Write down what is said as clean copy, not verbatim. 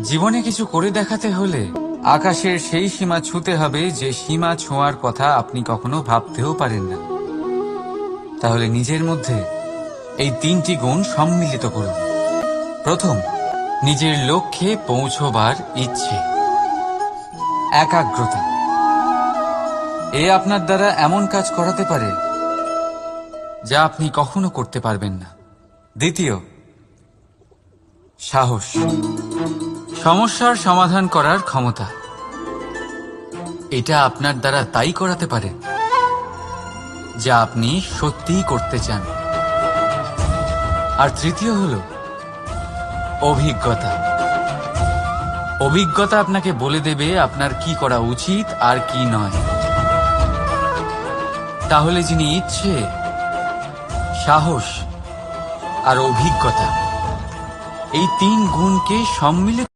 জীবনে কিছু করে দেখাতে হলে আকাশের সেই সীমা ছুঁতে হবে যে সীমা ছোঁয়ার কথা আপনি কখনো ভাবতেও পারেন না। তাহলে নিজের মধ্যে এই তিনটি গুণ সম্মিলিত করুন। প্রথম, নিজের লক্ষ্যে পৌঁছবার ইচ্ছে, একাগ্রতা। এ আপনার দ্বারা এমন কাজ করাতে পারে যা আপনি কখনো করতে পারবেন না। দ্বিতীয়, সাহস, সমস্যার সমাধান করার ক্ষমতা। এটা আপনার দ্বারা তাই করাতে পারে যা আপনি সত্যিই করতে চান। আর তৃতীয় হলো অভিজ্ঞতা। অভিজ্ঞতা আপনাকে বলে দেবে আপনার কি করা উচিত আর কি নয়। তাহলে যিনি ইচ্ছে, সাহস আর অভিজ্ঞতা, এই তিন গুণকে সম্মিলিত